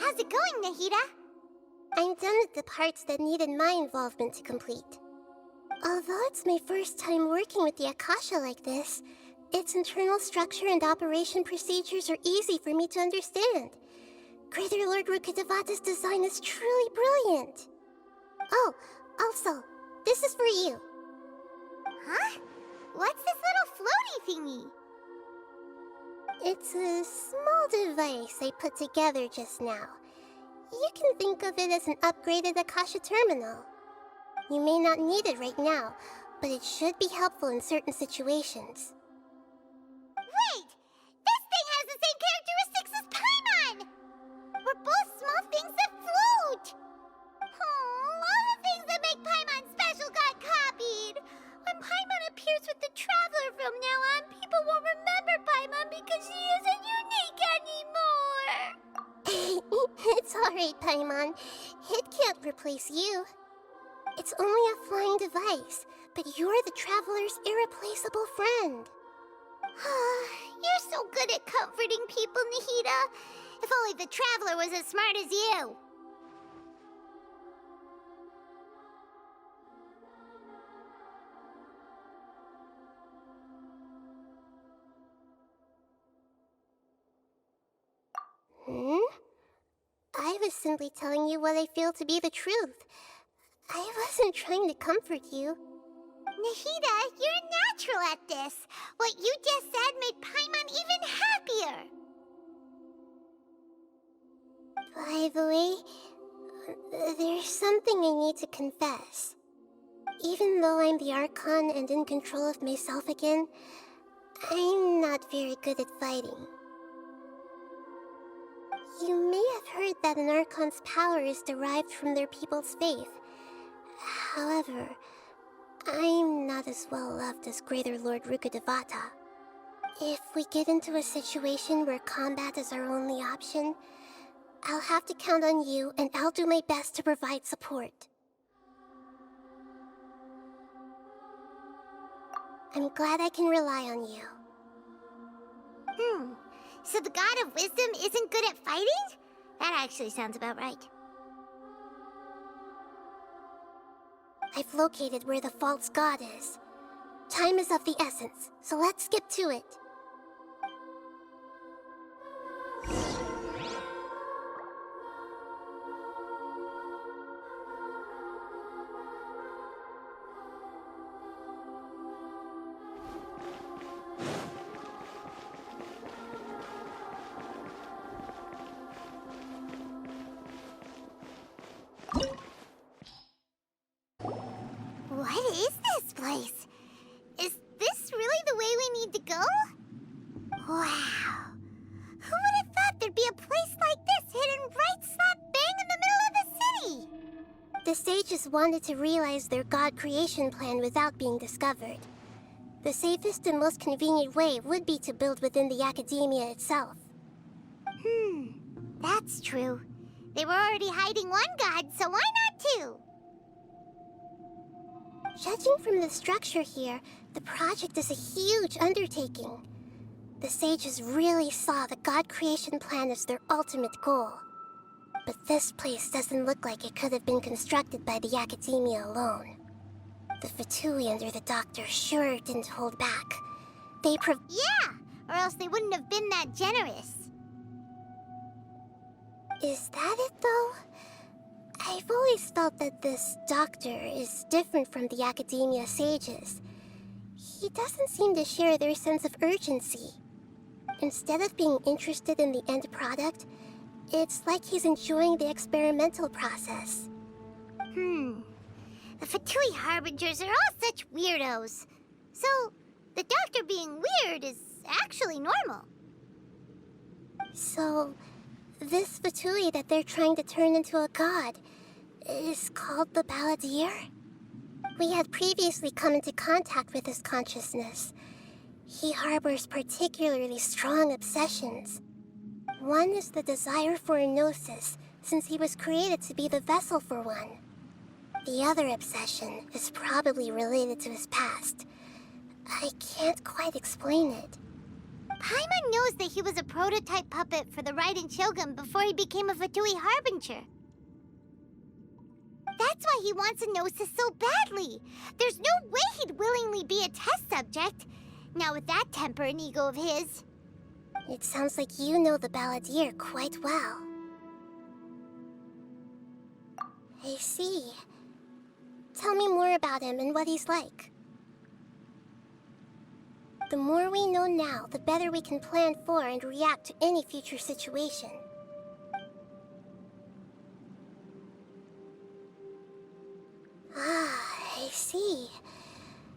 How's it going, Nahida? I'm done with the parts that needed my involvement to complete. Although it's my first time working with the Akasha like this, its internal structure and operation procedures are easy for me to understand. Greater Lord Rukkhadevata's design is truly brilliant. Oh, also, this is for you. Huh? What's this little floaty thingy? It's a small device I put together just now. You can think of it as an upgraded Akasha terminal. You may not need it right now, but it should be helpful in certain situations. Wait! This thing has the same characteristics as Paimon! We're both small things that float! Oh, all the things that make Paimon special got copied! When Paimon appears with the Traveler from now on, people won't remember Paimon because she isn't unique anymore! It's alright, Paimon. It can't replace you. It's only a flying device, but you're the Traveler's irreplaceable friend. You're so good at comforting people, Nahida. If only the Traveler was as smart as you. I was simply telling you what I feel to be the truth. I wasn't trying to comfort you. Nahida, you're natural at this. What you just said made Paimon even happier. By the way, there's something I need to confess. Even though I'm the Archon and in control of myself again, I'm not very good at fighting. You may have heard that an Archon's power is derived from their people's faith. However, I'm not as well loved as Greater Lord Rukkhadevata. If we get into a situation where combat is our only option, I'll have to count on you, and I'll do my best to provide support. I'm glad I can rely on you. So the God of Wisdom isn't good at fighting? That actually sounds about right. I've located where the false god is. Time is of the essence, so let's skip to it. What is this place? Is this really the way we need to go? Wow. Who would have thought there'd be a place like this hidden right slap bang in the middle of the city? The sages wanted to realize their god creation plan without being discovered. The safest and most convenient way would be to build within the academia itself. That's true. They were already hiding one god, so why not two? Judging from the structure here, the project is a huge undertaking. The sages really saw the god creation plan as their ultimate goal. But this place doesn't look like it could have been constructed by the academia alone. The Fatui under the doctor sure didn't hold back. Yeah, or else they wouldn't have been that generous. Is that it, though? I've always felt that this doctor is different from the academia sages. He doesn't seem to share their sense of urgency. Instead of being interested in the end product, it's like he's enjoying the experimental process. The Fatui Harbingers are all such weirdos. So, the doctor being weird is actually normal. So, this Fatui that they're trying to turn into a god is called the Balladeer? We had previously come into contact with his consciousness. He harbors particularly strong obsessions. One is the desire for a gnosis, since he was created to be the vessel for one. The other obsession is probably related to his past. I can't quite explain it. Paimon knows that he was a prototype puppet for the Raiden Shogun before he became a Fatui Harbinger. That's why he wants a Gnosis so badly. There's no way he'd willingly be a test subject. Now with that temper and ego of his. It sounds like you know the Balladeer quite well. I see. Tell me more about him and what he's like. The more we know now, the better we can plan for and react to any future situation. Ah, I see.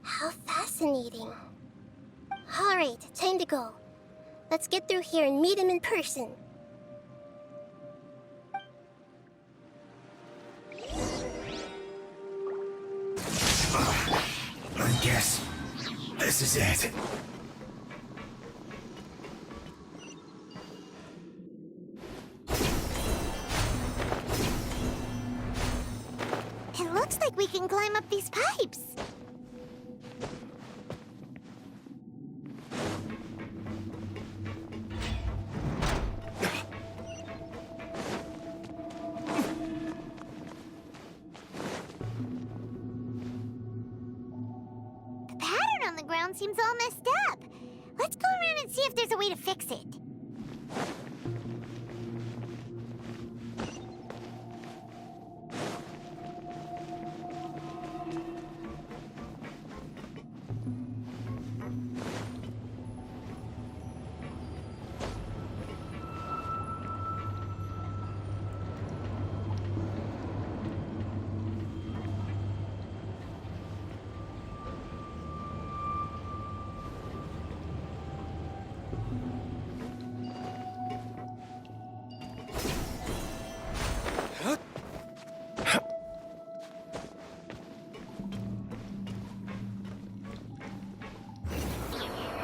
How fascinating. Alright, time to go. Let's get through here and meet him in person. I guess this is it. It looks like we can climb up these pipes. The pattern on the ground seems all messed up. Let's go around and see if there's a way to fix it.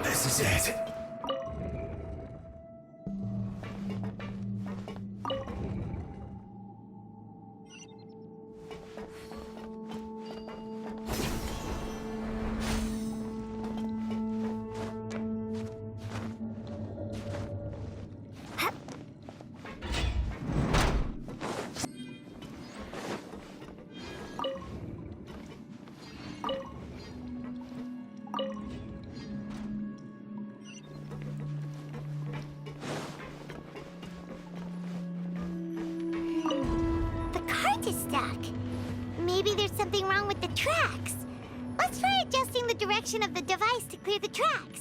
This is it. The cart is stuck. Maybe there's something wrong with the tracks. Let's try adjusting the direction of the device to clear the tracks.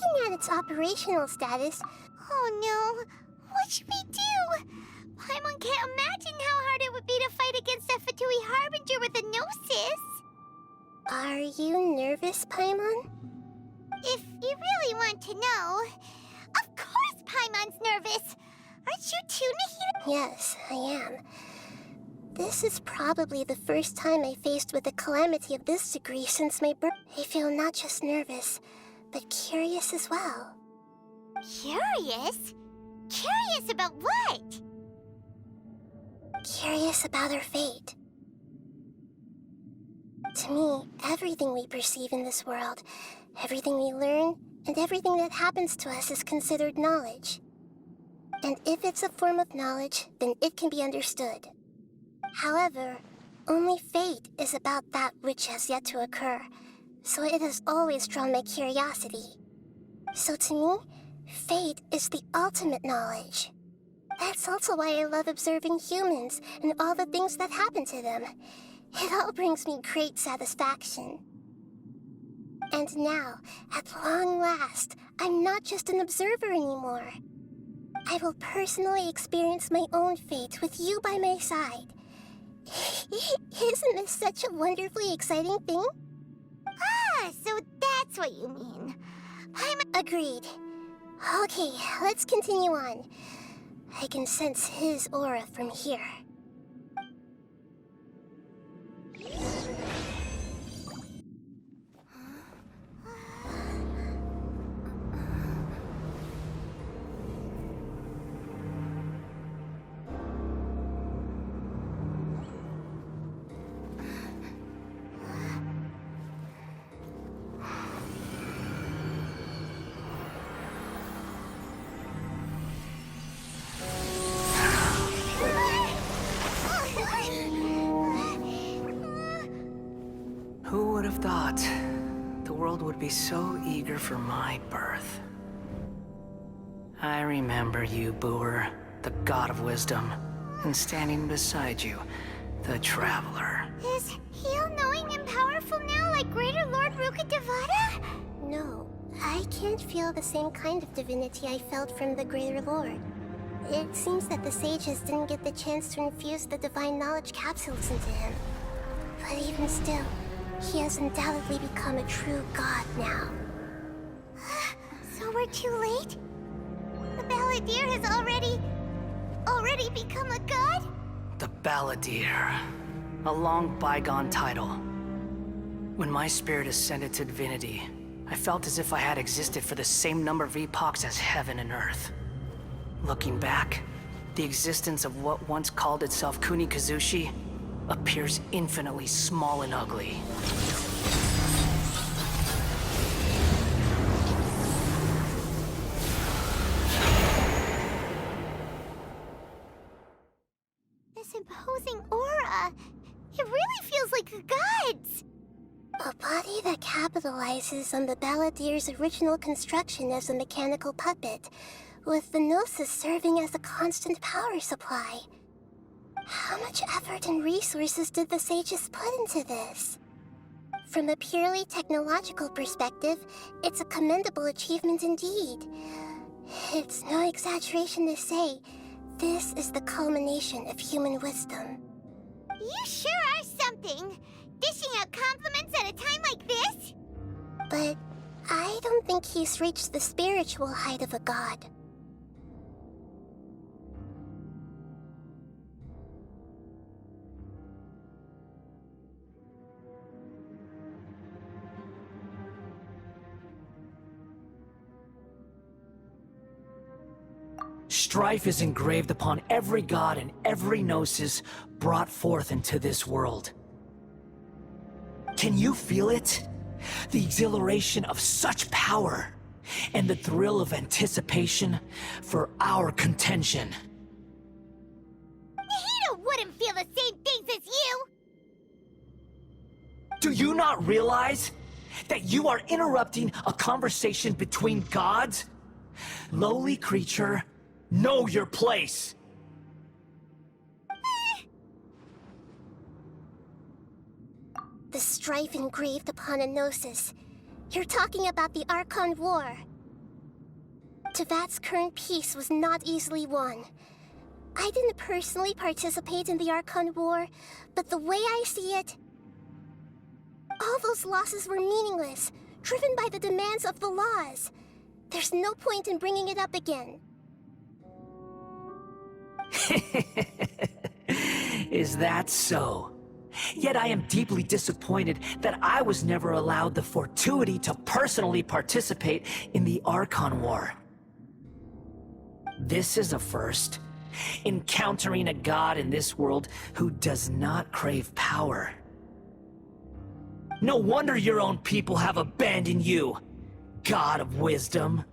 looking at its operational status... Oh no, what should we do? Paimon can't imagine how hard it would be to fight against a Fatui Harbinger with a Gnosis. Are you nervous, Paimon? If you really want to know, of course Paimon's nervous. Aren't you too, Nahida? Yes, I am. This is probably the first time I faced with a calamity of this degree since my birth. I feel not just nervous, but curious as well. Curious? Curious about what? Curious about our fate. To me, everything we perceive in this world, everything we learn, and everything that happens to us is considered knowledge. And if it's a form of knowledge, then it can be understood. However, only fate is about that which has yet to occur, so it has always drawn my curiosity. So to me, fate is the ultimate knowledge. That's also why I love observing humans and all the things that happen to them. It all brings me great satisfaction. And now, at long last, I'm not just an observer anymore. I will personally experience my own fate with you by my side. Isn't this such a wonderfully exciting thing? Ah, so that's what you mean. Agreed. Okay, let's continue on. I can sense his aura from here. Who would have thought the world would be so eager for my birth? I remember you, Booer, the god of wisdom, and standing beside you, the traveler. Is he all-knowing and powerful now like Greater Lord Rukkhadevata? No, I can't feel the same kind of divinity I felt from the Greater Lord. It seems that the sages didn't get the chance to infuse the divine knowledge capsules into him. But even still, he has undoubtedly become a true god now. So we're too late? The Balladeer has already become a god? The Balladeer. A long bygone title. When my spirit ascended to divinity, I felt as if I had existed for the same number of epochs as heaven and earth. Looking back, the existence of what once called itself Kunikazushi appears infinitely small and ugly. This imposing aura, it really feels like a god's. A body that capitalizes on the Balladeer's original construction as a mechanical puppet, with the Gnosis serving as a constant power supply. How much effort and resources did the sages put into this? From a purely technological perspective, it's a commendable achievement indeed. It's no exaggeration to say, this is the culmination of human wisdom. You sure are something. Dishing out compliments at a time like this? But I don't think he's reached the spiritual height of a god. Strife is engraved upon every god and every gnosis brought forth into this world. Can you feel it? The exhilaration of such power, and the thrill of anticipation for our contention. Nahida wouldn't feel the same things as you! Do you not realize that you are interrupting a conversation between gods? Lowly creature, know your place! The strife engraved upon a Gnosis. You're talking about the Archon War. Tevat's current peace was not easily won. I didn't personally participate in the Archon War, but the way I see it, all those losses were meaningless, driven by the demands of the laws. There's no point in bringing it up again. Is that so? Yet I am deeply disappointed that I was never allowed the fortuity to personally participate in the Archon War. This is a first. Encountering a god in this world who does not crave power. No wonder your own people have abandoned you, God of Wisdom.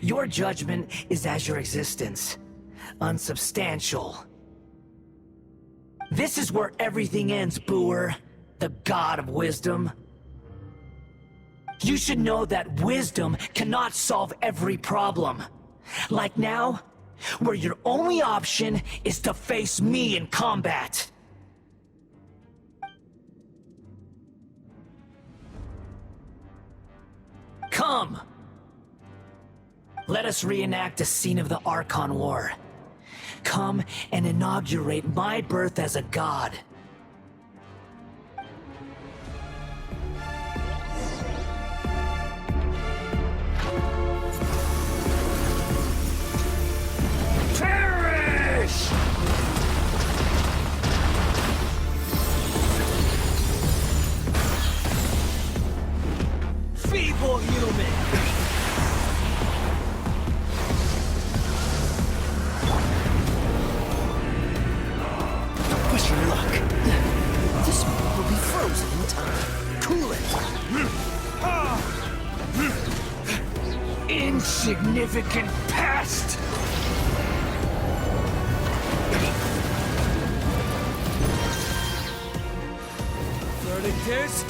Your judgment is as your existence, unsubstantial. This is where everything ends, Booer, the God of Wisdom. You should know that wisdom cannot solve every problem. Like now, where your only option is to face me in combat. Come! Let us reenact a scene of the Archon War. Come and inaugurate my birth as a god. Perish! Feeble human! Wish you luck. This will be frozen in time. Cool it. Insignificant pest! Verdict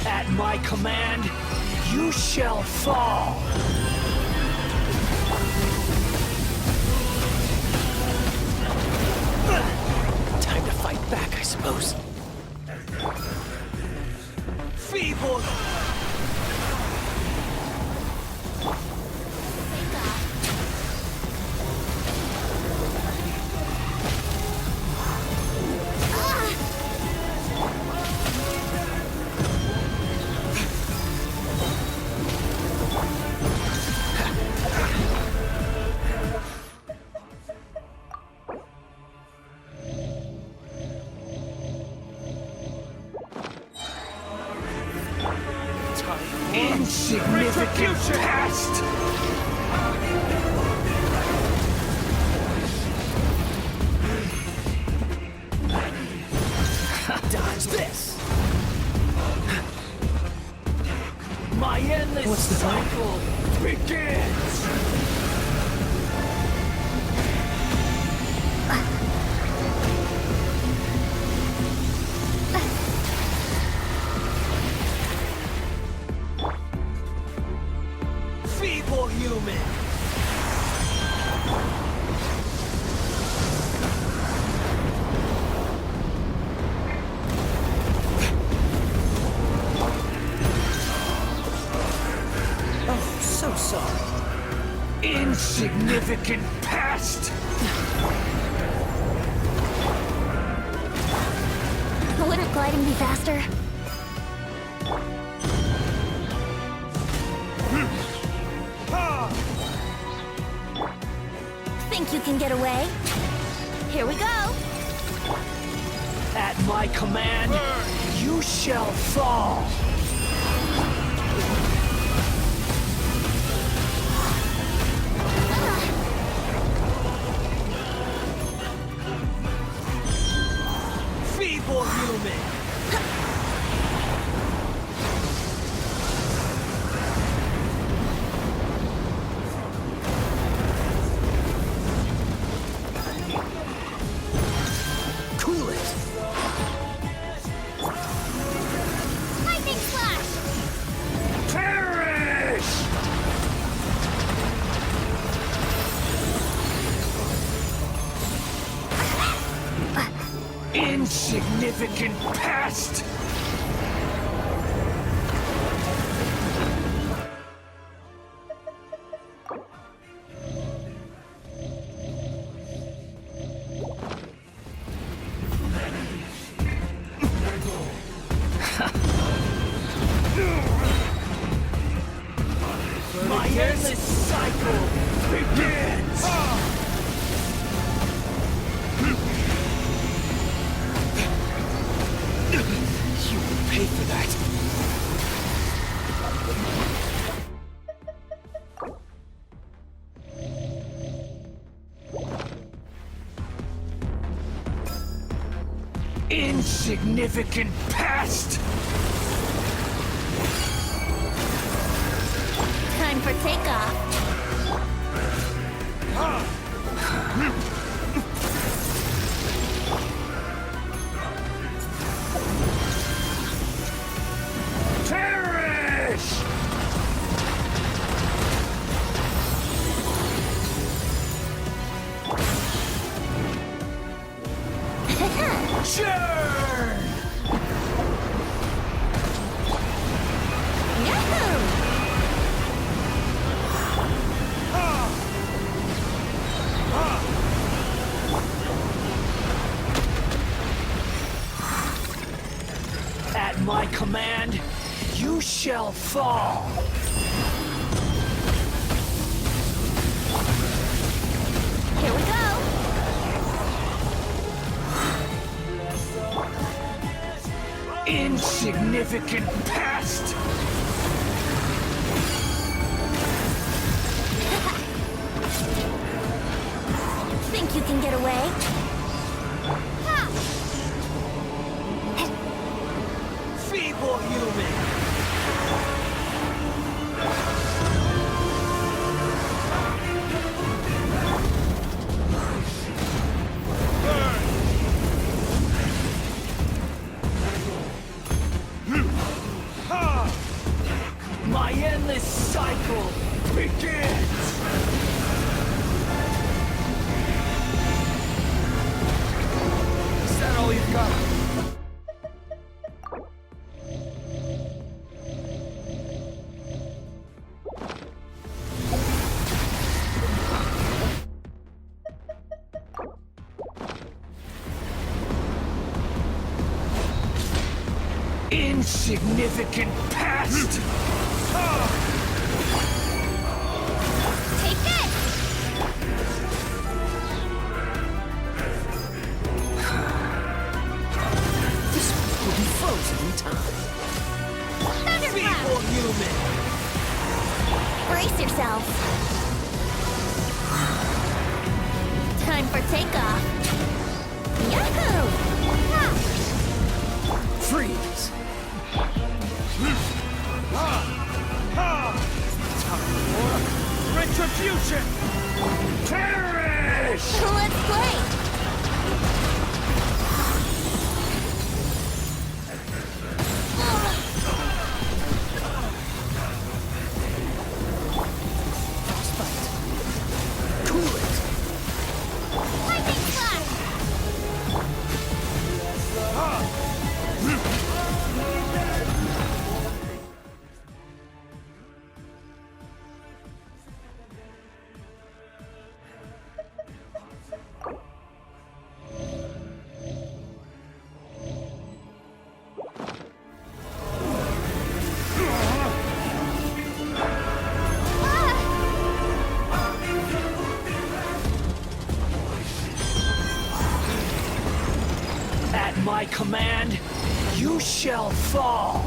At my command, you shall fall! Time to fight back, I suppose. Feeble! Insignificant pest! Dodge this! My endless What's the plan? cycle begins! Feeble human! Oh, so sorry. Insignificant pest! Wouldn't gliding be faster? Think you can get away? Here we go! At my command, you shall fall! Feeble human! Insignificant pest! My endless cycle begins! You will pay for that. Insignificant pest! Time for takeoff. Perish! Churn! Yahoo! At my command, you shall fall! Here we go. Insignificant pest! Think you can get away? Feeble human! My endless cycle begins! Is that all you've got? Insignificant pest! Take this! This will be frozen in time. Feeble human! Brace yourself. Time for takeoff. Yahoo! Freeze! Retribution! Perish! Let's play! Cool it! Lightning flash! At my command, you shall fall!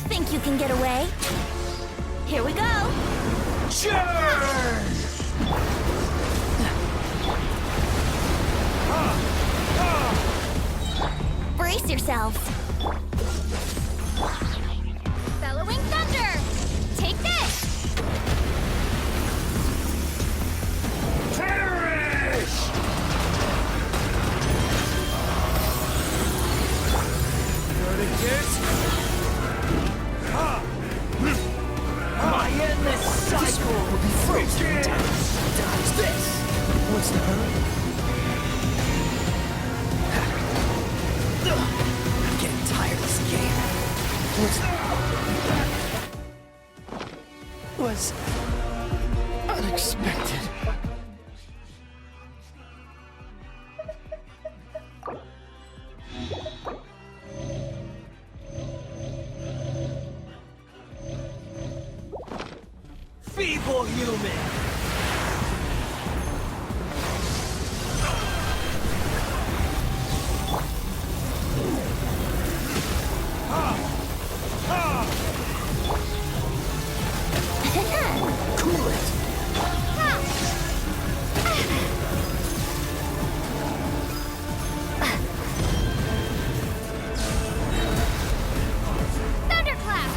Think you can get away? Here we go! Churn! Brace yourselves! Bellowing thunder! Take this! Perish! Heard it, kids? was unexpected. Feeble human! Cool it. Thunderclap!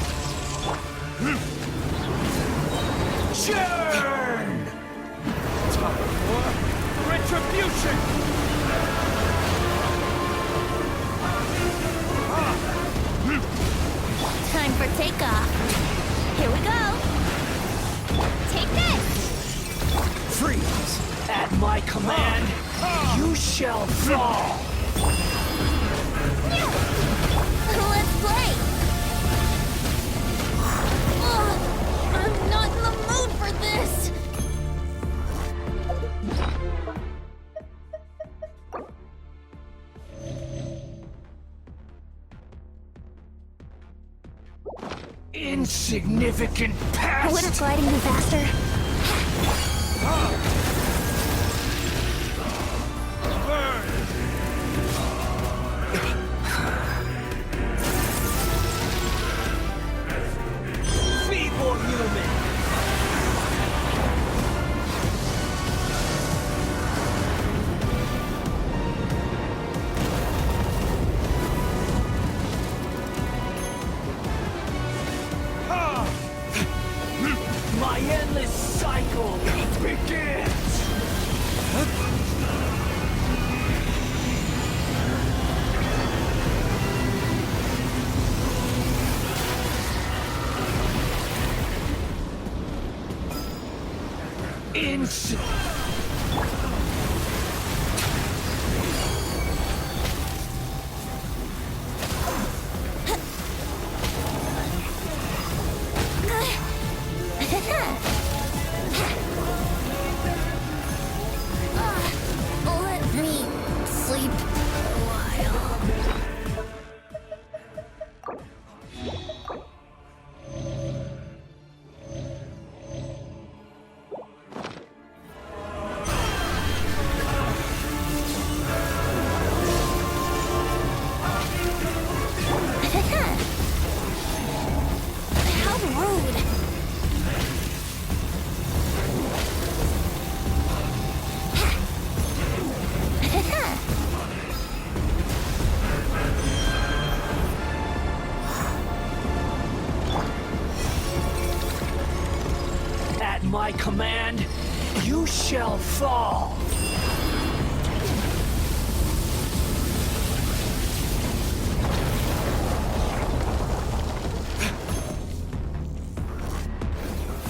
Churn! Time for retribution. Time for takeoff. Here we go. Take this! Freeze. At my command, you shall fall! Let's play! Ugh, I'm not in the mood for this! Insignificant pest! Wouldn't gliding be faster? Feeble human! My endless cycle begins! Ins... Let me sleep a while. How rude! At my command, you shall fall!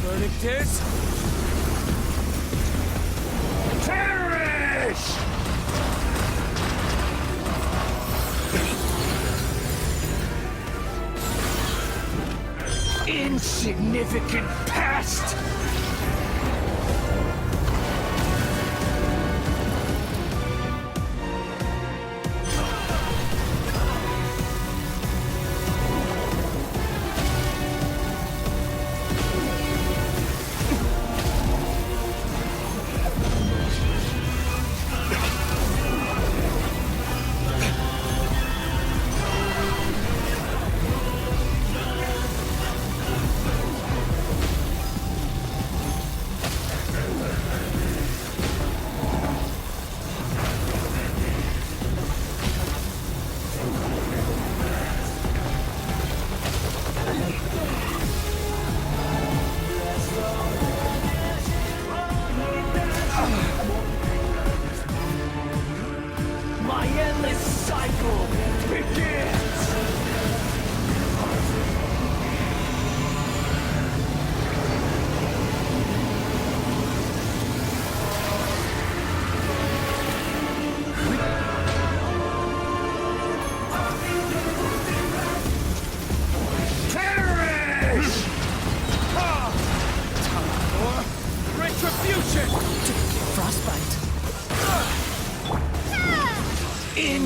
Verdict is Perish! Insignificant pest!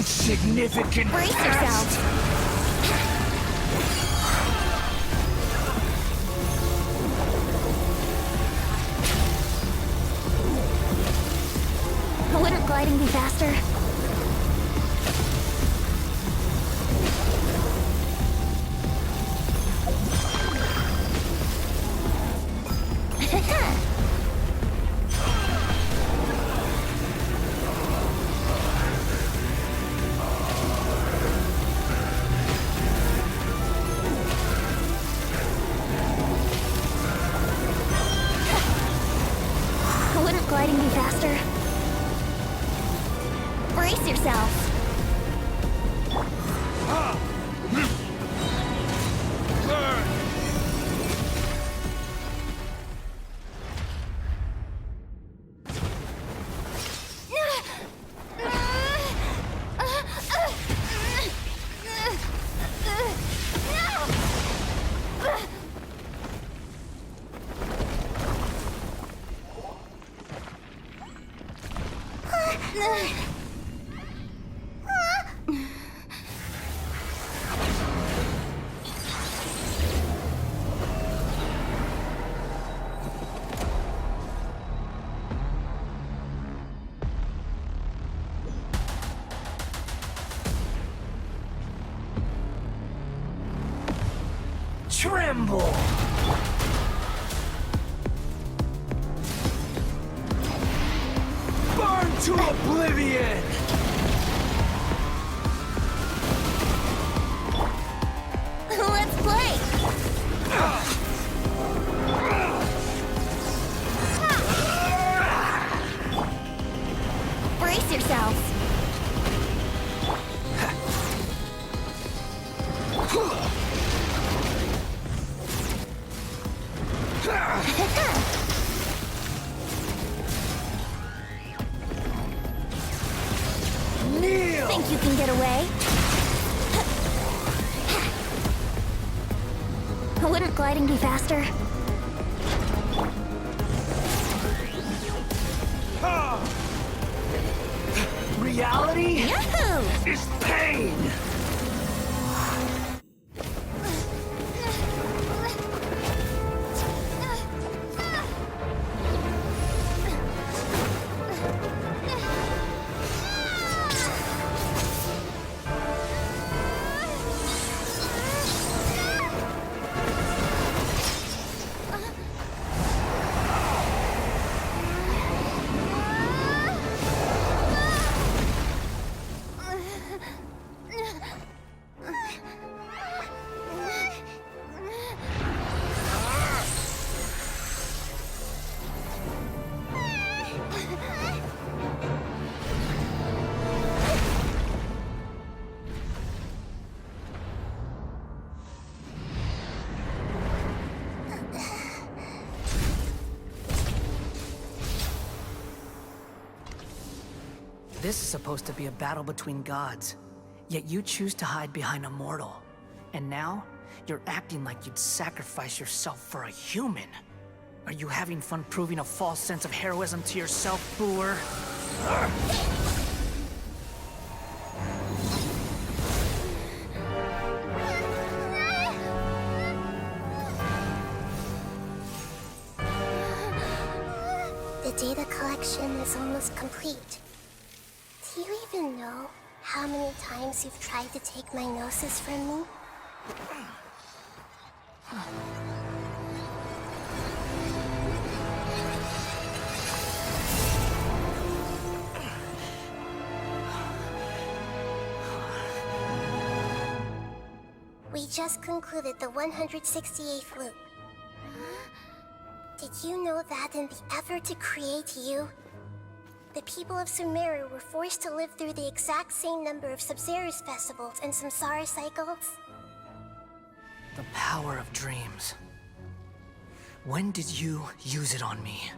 insignificant Brace past. yourself. Wouldn't gliding be faster? Wouldn't gliding be faster? Brace yourself. Tremble! Burn to oblivion! Let's play! Brace yourselves. Kneel! Think you can get away? Wouldn't gliding be faster? Reality Yahoo! is pain! This is supposed to be a battle between gods, yet you choose to hide behind a mortal. And now, you're acting like you'd sacrifice yourself for a human. Are you having fun proving a false sense of heroism to yourself, Booer? The data collection is almost complete. Do you even know how many times you've tried to take my gnosis from me? We just concluded the 168th loop. Did you know that in the effort to create you, the people of Sumeru were forced to live through the exact same number of Sub-Zerus festivals and Samsara cycles? The power of dreams. When did you use it on me?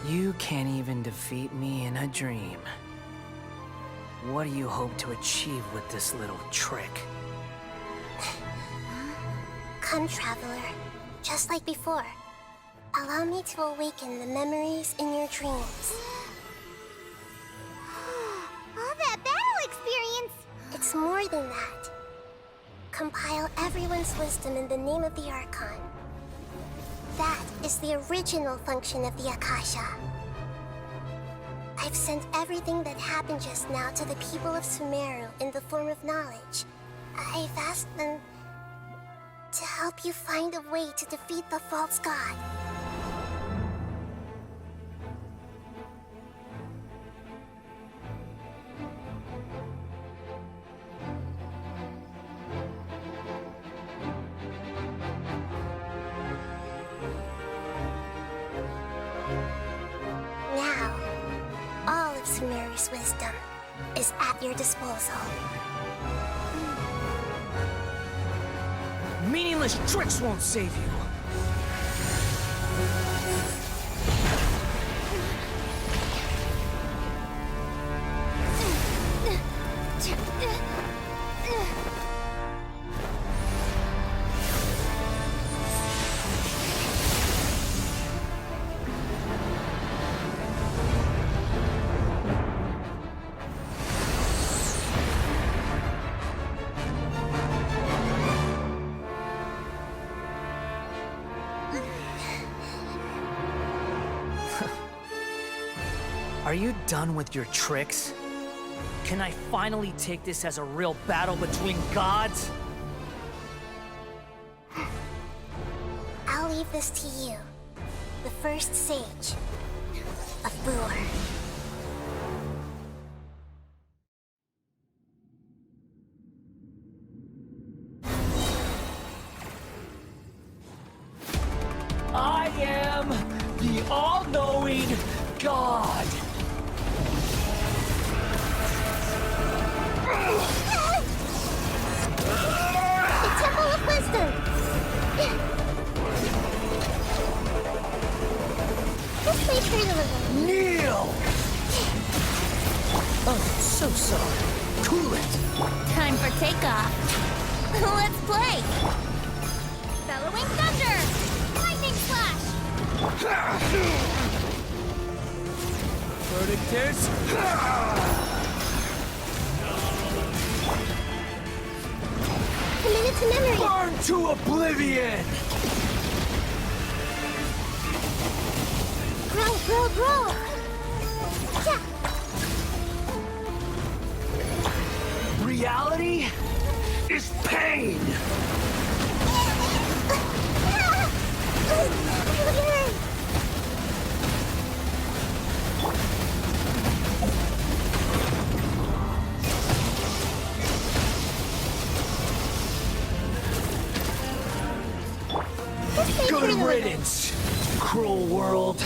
You can't even defeat me in a dream. What do you hope to achieve with this little trick? Come, traveler. Just like before. Allow me to awaken the memories in your dreams. All that battle experience! It's more than that. Compile everyone's wisdom in the name of the Archon. That is the original function of the Akasha. I've sent everything that happened just now to the people of Sumeru in the form of knowledge. I've asked them to help you find a way to defeat the false god. Now, all of Sumeru's wisdom is at your disposal. Meaningless tricks won't save you. Are you done with your tricks? Can I finally take this as a real battle between gods? I'll leave this to you, the first sage of Boor. I am the all-knowing God. The Temple of Wisdom! This may hurt a little. Kneel! Oh, so sorry. Cool it. Time for takeoff. Let's play! Bellowing Thunder! Lightning Slash! Verdict is... Committed to memory! Burn to oblivion! Grow, grow, grow! Yeah. Reality is pain! Good riddance, cruel world.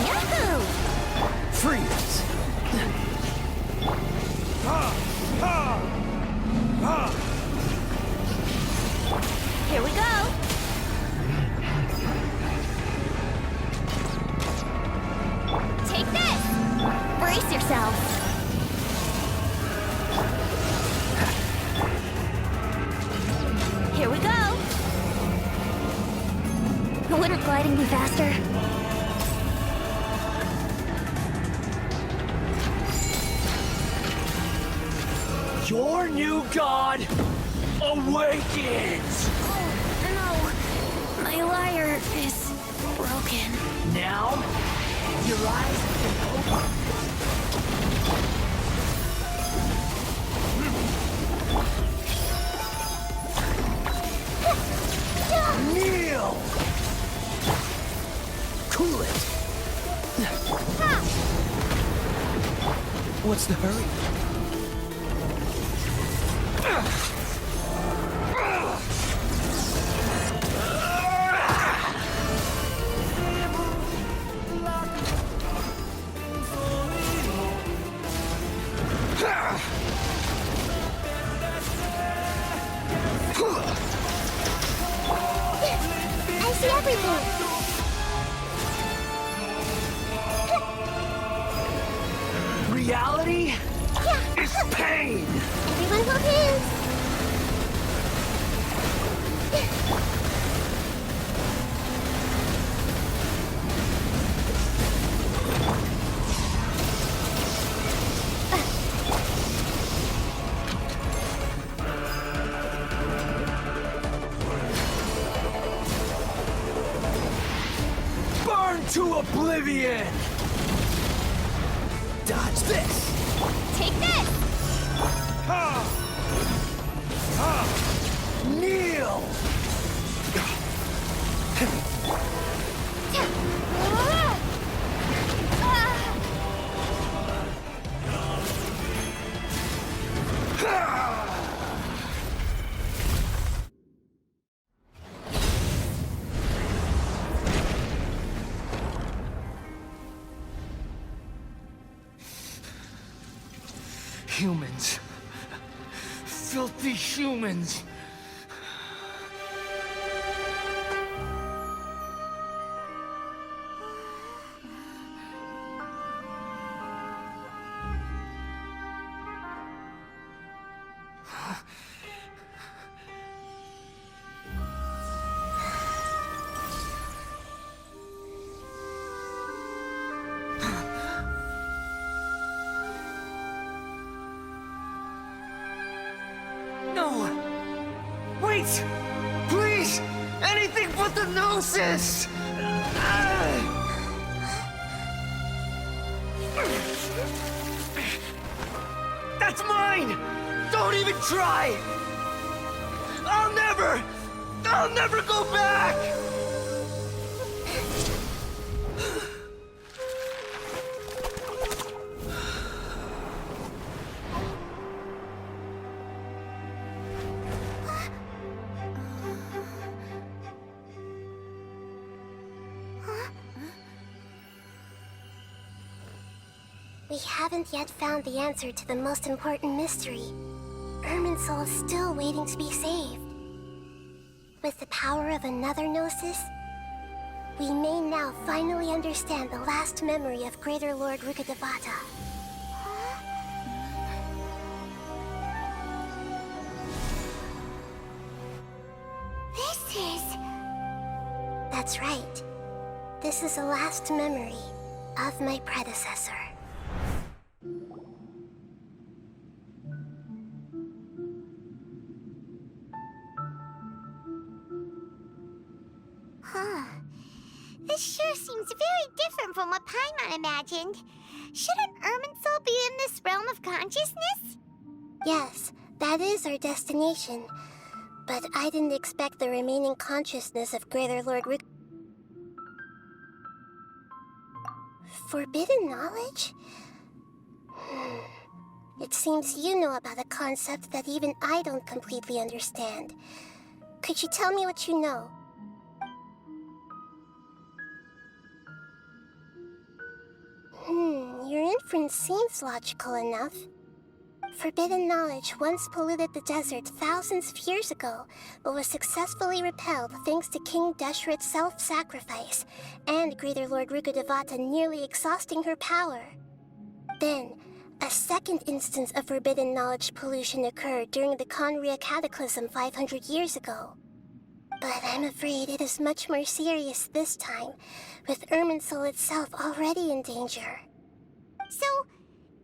Yahoo! Freeze! Here we go! Take this! Brace yourself! Here we go! Wouldn't gliding be faster? Your new god awakens! Oh, no. My lyre is broken. Now, your eyes can open. Kneel! Cool it. What's the hurry? I see everything! To oblivion! Dodge this! Take this! Kneel! Humans. Filthy humans. No! Wait! Please! Anything but the Gnosis! That's mine! Don't even try! I'll never go back! We haven't yet found the answer to the most important mystery. Irminsul is still waiting to be saved. With the power of another Gnosis, we may now finally understand the last memory of Greater Lord Rukkhadevata. This is... That's right. This is the last memory of my predecessor. Huh. This sure seems very different from what Paimon imagined. Shouldn't Irminsul be in this realm of consciousness? Yes, that is our destination. But I didn't expect the remaining consciousness of Greater Lord Rick... Forbidden knowledge? It seems you know about a concept that even I don't completely understand. Could you tell me what you know? Your inference seems logical enough. Forbidden knowledge once polluted the desert thousands of years ago, but was successfully repelled thanks to King Deshret's self-sacrifice, and Greater Lord Rukkhadevata nearly exhausting her power. Then, a second instance of forbidden knowledge pollution occurred during the Conria Cataclysm 500 years ago. But I'm afraid it is much more serious this time, with Irminsul itself already in danger. So,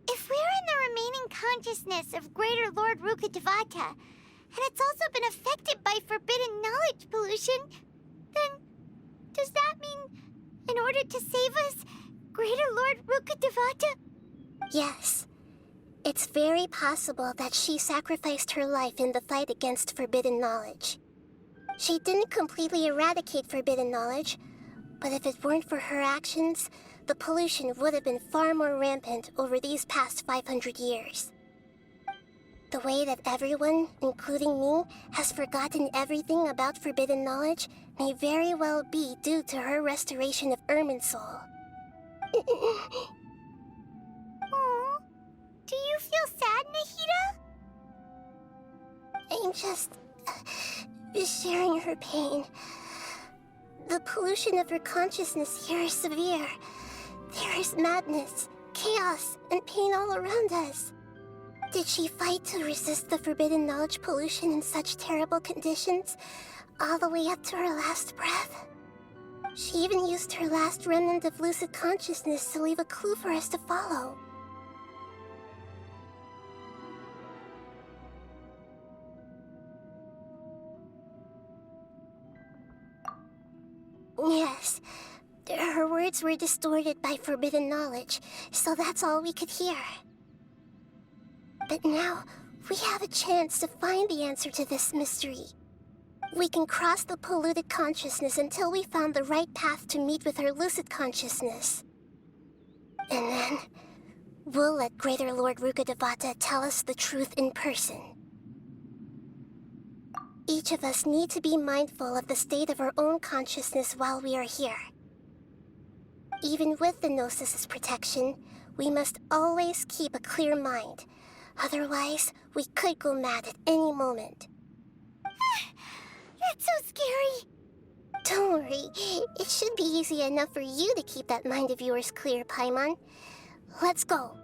if we're in the remaining consciousness of Greater Lord Rukkhadevata, and it's also been affected by forbidden knowledge pollution, then does that mean, in order to save us, Greater Lord Rukkhadevata? Yes. It's very possible that she sacrificed her life in the fight against forbidden knowledge. She didn't completely eradicate forbidden knowledge, but if it weren't for her actions, the pollution would have been far more rampant over these past 500 years. The way that everyone, including me, has forgotten everything about forbidden knowledge may very well be due to her restoration of Irminsul. Aww. Do you feel sad, Nahida? I'm just sharing her pain. The pollution of her consciousness here is severe. There is madness, chaos, and pain all around us. Did she fight to resist the forbidden knowledge pollution in such terrible conditions, all the way up to her last breath? She even used her last remnant of lucid consciousness to leave a clue for us to follow. Yes, Her words were distorted by forbidden knowledge, so that's all we could hear. But now, we have a chance to find the answer to this mystery. We can cross the polluted consciousness until we found the right path to meet with our lucid consciousness. And then, we'll let Greater Lord Rukkhadevata tell us the truth in person. Each of us need to be mindful of the state of our own consciousness while we are here. Even with the Gnosis' protection, we must always keep a clear mind. Otherwise, we could go mad at any moment. That's so scary. Don't worry, it should be easy enough for you to keep that mind of yours clear, Paimon. Let's go.